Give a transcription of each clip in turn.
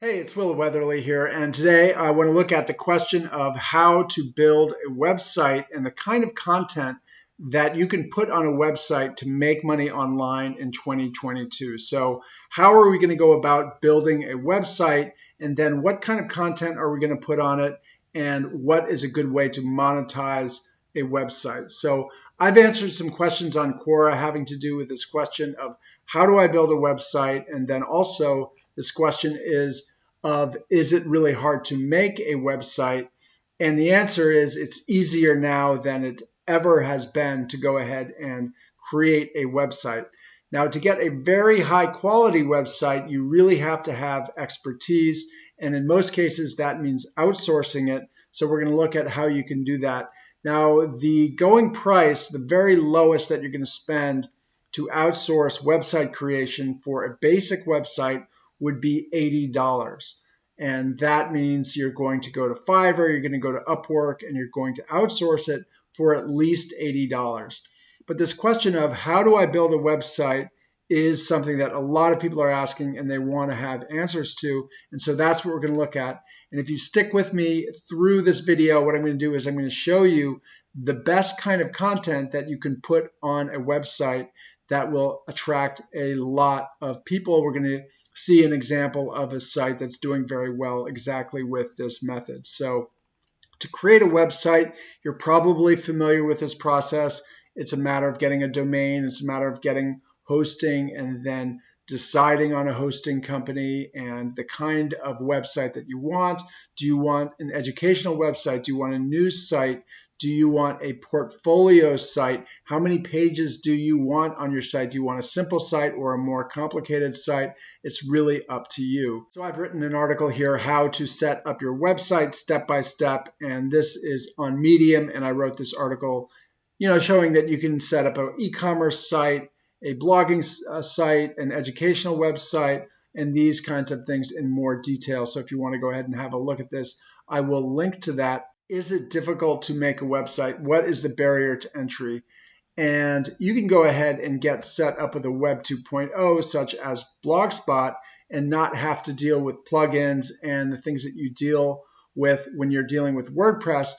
Hey, it's Will Weatherly here, and today I want to look at the question of how to build a website and the kind of content that you can put on a website to make money online in 2022. So, how are we going to go about building a website, and then what kind of content are we going to put on it, and what is a good way to monetize a website? So, I've answered some questions on Quora having to do with this question of how do I build a website, and then also this question is it really hard to make a website? And the answer is it's easier now than it ever has been to go ahead and create a website. Now, to get a very high quality website, you really have to have expertise. And in most cases, that means outsourcing it. So we're going to look at how you can do that. Now, the going price, the very lowest that you're going to spend to outsource website creation for a basic website would be $80. And that means you're going to go to Fiverr, you're going to go to Upwork, and you're going to outsource it for at least $80. But this question of how do I build a website is something that a lot of people are asking and they want to have answers to. And so that's what we're going to look at. And if you stick with me through this video, what I'm going to do is I'm going to show you the best kind of content that you can put on a website that will attract a lot of people. We're going to see an example of a site that's doing very well exactly with this method. So to create a website, you're probably familiar with this process. It's a matter of getting a domain. It's a matter of getting hosting and then deciding on a hosting company and the kind of website that you want. Do you want an educational website? Do you want a news site? Do you want a portfolio site? How many pages do you want on your site? Do you want a simple site or a more complicated site? It's really up to you. So I've written an article here, how to set up your website step by step, and this is on Medium, and I wrote this article, showing that you can set up an e-commerce site, a blogging site, an educational website, and these kinds of things in more detail. So if you want to go ahead and have a look at this, I will link to that. Is it difficult to make a website? What is the barrier to entry? And you can go ahead and get set up with a Web 2.0 such as Blogspot and not have to deal with plugins and the things that you deal with when you're dealing with WordPress.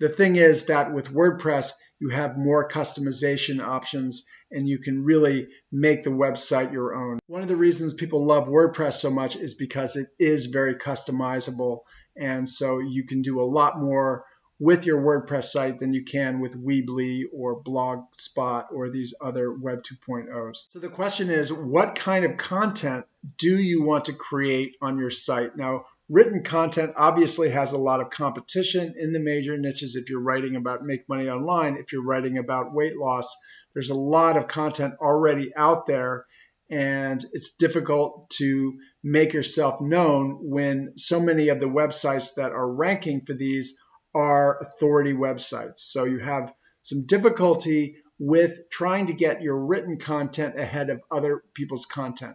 The thing is that with WordPress, you have more customization options and you can really make the website your own. One of the reasons people love WordPress so much is because it is very customizable. And so you can do a lot more with your WordPress site than you can with Weebly or Blogspot or these other Web 2.0s. So the question is, what kind of content do you want to create on your site? Now, written content obviously has a lot of competition in the major niches. If you're writing about make money online, if you're writing about weight loss, there's a lot of content already out there. And it's difficult to make yourself known when so many of the websites that are ranking for these are authority websites. So you have some difficulty with trying to get your written content ahead of other people's content.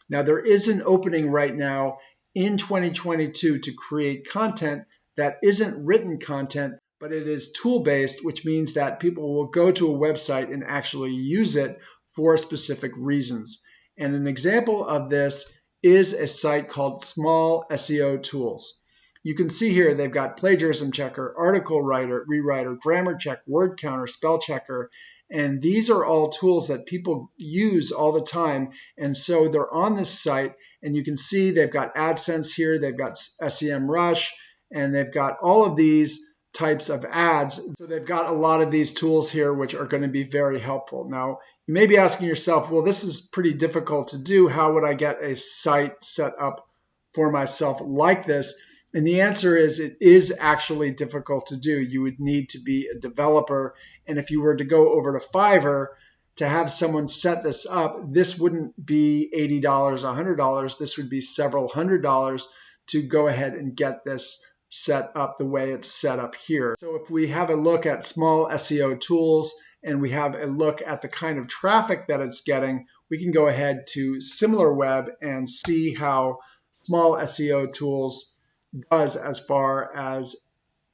Now, there is an opening right now in 2022 to create content that isn't written content, but it is tool-based, which means that people will go to a website and actually use it for specific reasons. And an example of this is a site called Small SEO Tools. You can see here they've got plagiarism checker, article writer, rewriter, grammar check, word counter, spell checker, and these are all tools that people use all the time. And so they're on this site, and you can see they've got AdSense here, they've got SEMrush, and they've got all of these types of ads. So they've got a lot of these tools here which are going to be very helpful. Now, you may be asking yourself, well, this is pretty difficult to do. How would I get a site set up for myself like this? And the answer is it is actually difficult to do. You would need to be a developer. And if you were to go over to Fiverr to have someone set this up, this wouldn't be $80, $100. This would be several $100s to go ahead and get this set up the way it's set up here. So if we have a look at Small SEO Tools and we have a look at the kind of traffic that it's getting, we can go ahead to SimilarWeb and see how Small SEO Tools does as far as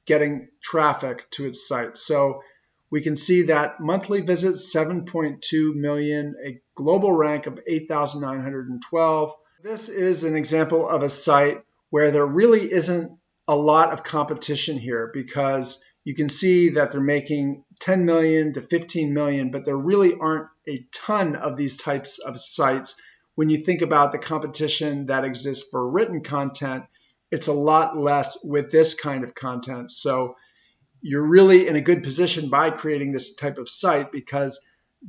getting traffic to its site. So we can see that monthly visits 7.2 million, a global rank of 8,912. This is an example of a site where there really isn't a lot of competition here, because you can see that they're making 10 million to 15 million, but there really aren't a ton of these types of sites. When you think about the competition that exists for written content, it's a lot less with this kind of content. So you're really in a good position by creating this type of site, because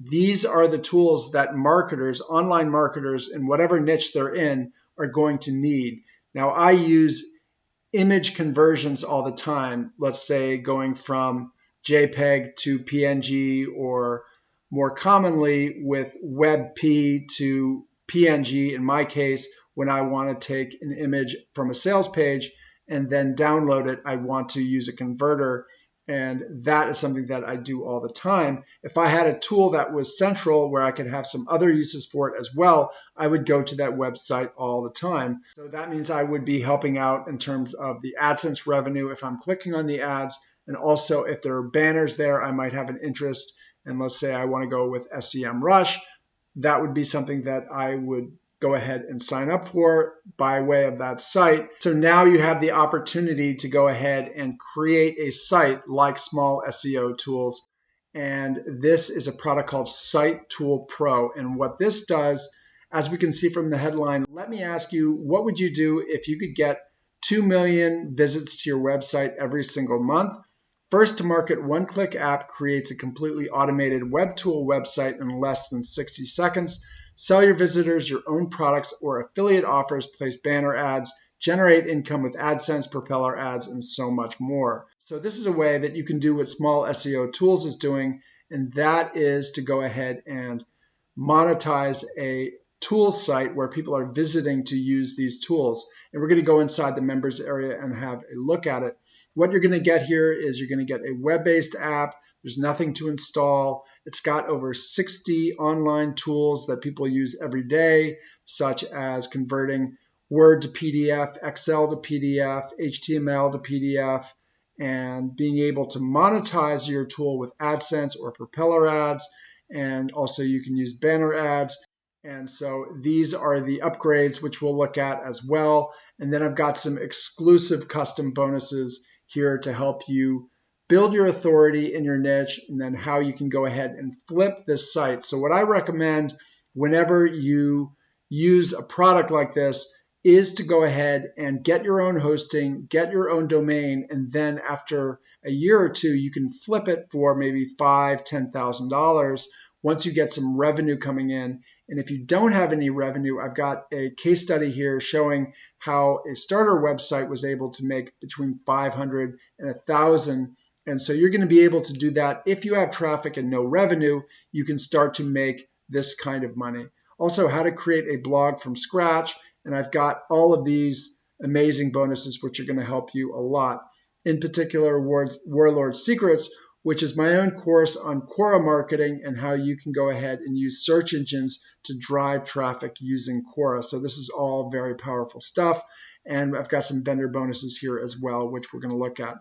these are the tools that marketers, online marketers in whatever niche they're in, are going to need. Now, I use image conversions all the time, let's say going from JPEG to PNG, or more commonly with WebP to PNG in my case, when I want to take an image from a sales page and then download it, I want to use a converter. And that is something that I do all the time. If I had a tool that was central where I could have some other uses for it as well, I would go to that website all the time. So that means I would be helping out in terms of the AdSense revenue if I'm clicking on the ads. And also if there are banners there, I might have an interest. And let's say I want to go with SEMrush, that would be something that I would go ahead and sign up for by way of that site. So now you have the opportunity to go ahead and create a site like Small SEO Tools. And this is a product called SiteToolPro. And what this does, as we can see from the headline, let me ask you, what would you do if you could get 2 million visits to your website every single month? First to market one-click app creates a completely automated web tool website in less than 60 seconds. Sell your visitors your own products or affiliate offers, place banner ads, generate income with AdSense, propeller ads, and so much more. So this is a way that you can do what Small SEO Tools is doing, and that is to go ahead and monetize a tool site where people are visiting to use these tools. And we're going to go inside the members area and have a look at it. What you're going to get here is you're going to get a web-based app. There's nothing to install. It's got over 60 online tools that people use every day, such as converting Word to PDF, Excel to PDF, HTML to PDF, and being able to monetize your tool with AdSense or propeller ads. And also you can use banner ads. And so these are the upgrades, which we'll look at as well. And then I've got some exclusive custom bonuses here to help you build your authority in your niche, and then how you can go ahead and flip this site. So what I recommend whenever you use a product like this is to go ahead and get your own hosting, get your own domain, and then after a year or two, you can flip it for maybe $5,000, $10,000 once you get some revenue coming in. And if you don't have any revenue, I've got a case study here showing how a starter website was able to make between $500 and $1,000. And so you're going to be able to do that. If you have traffic and no revenue, you can start to make this kind of money. Also, how to create a blog from scratch. And I've got all of these amazing bonuses, which are going to help you a lot. In particular, Warlord Secrets, which is my own course on Quora marketing and how you can go ahead and use search engines to drive traffic using Quora. So this is all very powerful stuff. And I've got some vendor bonuses here as well, which we're going to look at.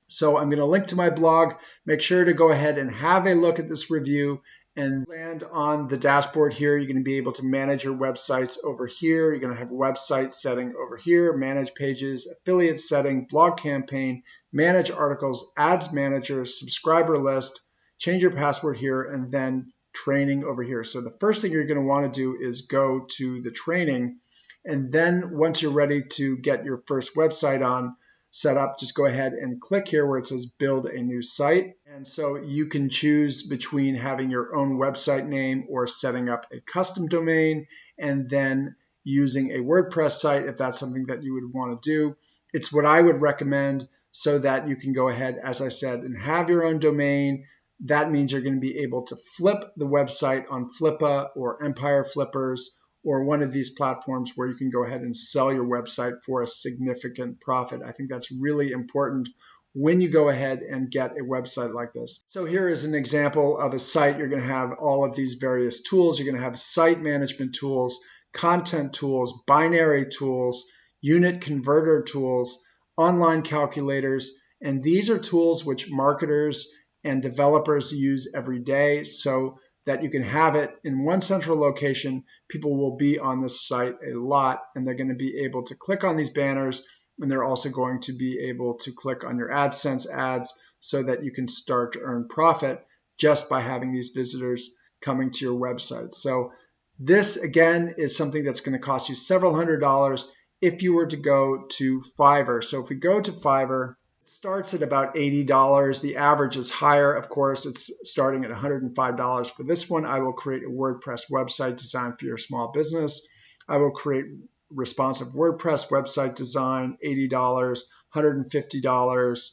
So I'm going to link to my blog. Make sure to go ahead and have a look at this review and land on the dashboard here. You're going to be able to manage your websites over here. You're going to have website setting over here, manage pages, affiliate setting, blog campaign, manage articles, ads manager, subscriber list, change your password here, and then training over here. So the first thing you're going to want to do is go to the training. And then once you're ready to get your first website on set up, just go ahead and click here where it says build a new site. And so you can choose between having your own website name or setting up a custom domain and then using a WordPress site if that's something that you would want to do. It's what I would recommend so that you can go ahead, as I said, and have your own domain. That means you're going to be able to flip the website on Flippa or Empire Flippers or one of these platforms where you can go ahead and sell your website for a significant profit. I think that's really important when you go ahead and get a website like this. So here is an example of a site. You're going to have all of these various tools. You're going to have site management tools, content tools, binary tools, unit converter tools, online calculators, and these are tools which marketers and developers use every day. So that you can have it in one central location. People will be on this site a lot, and they're going to be able to click on these banners, and they're also going to be able to click on your AdSense ads so that you can start to earn profit just by having these visitors coming to your website. So this, again, is something that's going to cost you several $100s if you were to go to Fiverr. So if we go to Fiverr, it starts at about $80. The average is higher. Of course, it's starting at $105. For this one, I will create a WordPress website designed for your small business. I will create responsive WordPress website design, $80, $150,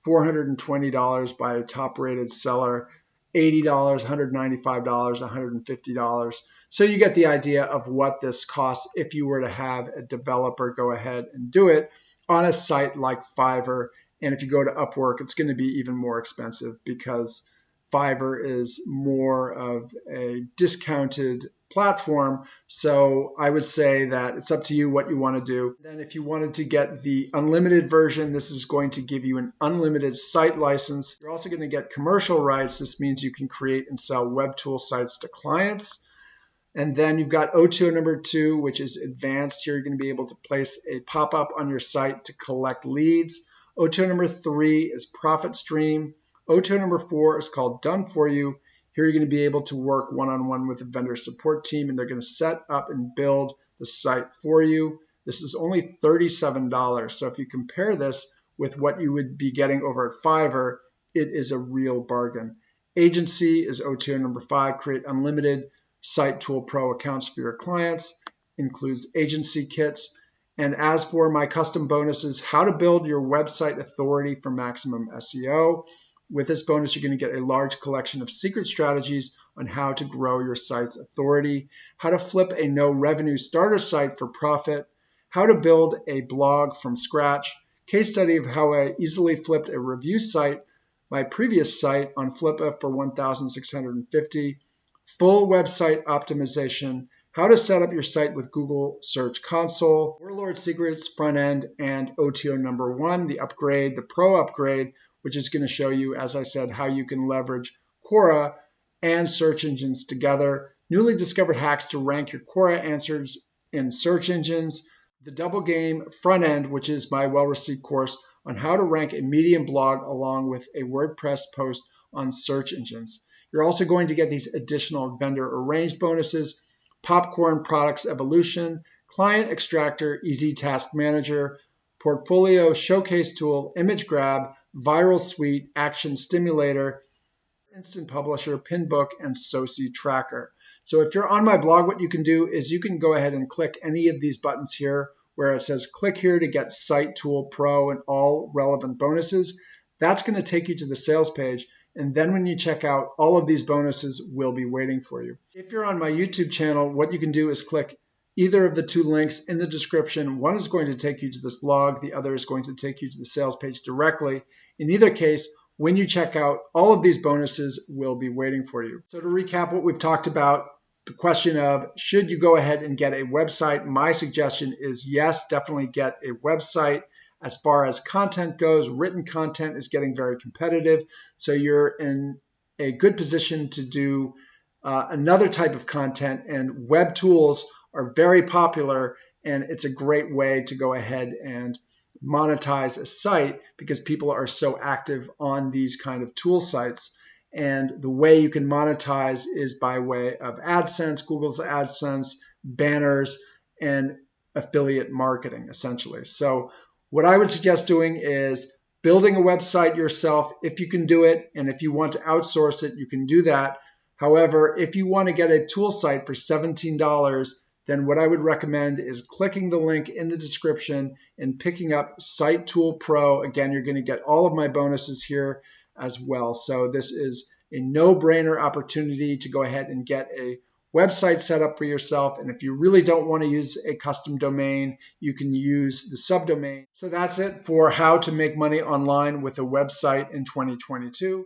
$420 by a top-rated seller, $80, $195, $150. So you get the idea of what this costs if you were to have a developer go ahead and do it on a site like Fiverr. And if you go to Upwork, it's going to be even more expensive because Fiverr is more of a discounted platform. So I would say that it's up to you what you want to do. Then if you wanted to get the unlimited version, this is going to give you an unlimited site license. You're also going to get commercial rights. This means you can create and sell web tool sites to clients. And then you've got OTO number 2, which is advanced. Here you're going to be able to place a pop-up on your site to collect leads. OTO number 3 is profit stream. OTO number 4 is called done for you. Here you're going to be able to work one-on-one with a vendor support team, and they're going to set up and build the site for you. This is only $37. So if you compare this with what you would be getting over at Fiverr, it is a real bargain. Agency is OTO number 5, create unlimited SiteToolPro accounts for your clients, includes agency kits. And as for my custom bonuses, how to build your website authority for maximum SEO. With this bonus, you're going to get a large collection of secret strategies on how to grow your site's authority, how to flip a no revenue starter site for profit, how to build a blog from scratch, case study of how I easily flipped a review site, my previous site on Flippa for $1,650, full website optimization, how to set up your site with Google Search Console, Warlord Secrets front end, and OTO number 1, the upgrade, the Pro upgrade, which is going to show you, as I said, how you can leverage Quora and search engines together, newly discovered hacks to rank your Quora answers in search engines, the Double Game front end, which is my well-received course on how to rank a Medium blog along with a WordPress post on search engines. You're also going to get these additional vendor arranged bonuses, Popcorn Products Evolution, Client Extractor, Easy Task Manager, Portfolio Showcase Tool, Image Grab, Viral Suite, Action Stimulator, Instant Publisher, Pinbook, and Soci Tracker. So if you're on my blog, what you can do is you can go ahead and click any of these buttons here where it says click here to get SiteToolPro and all relevant bonuses. That's going to take you to the sales page. And then when you check out, all of these bonuses will be waiting for you. If you're on my YouTube channel, what you can do is click either of the 2 links in the description. One is going to take you to this blog. The other is going to take you to the sales page directly. In either case, when you check out, all of these bonuses will be waiting for you. So to recap what we've talked about, the question of should you go ahead and get a website? My suggestion is yes, definitely get a website. As far as content goes, written content is getting very competitive. So you're in a good position to do another type of content, and web tools are very popular, and it's a great way to go ahead and monetize a site because people are so active on these kind of tool sites. And the way you can monetize is by way of AdSense, Google's AdSense, banners, and affiliate marketing, essentially. So what I would suggest doing is building a website yourself if you can do it. And if you want to outsource it, you can do that. However, if you want to get a tool site for $17, then what I would recommend is clicking the link in the description and picking up SiteToolPro. Again, you're going to get all of my bonuses here as well. So this is a no-brainer opportunity to go ahead and get a website set up for yourself. And if you really don't want to use a custom domain, you can use the subdomain. So that's it for how to make money online with a website in 2022.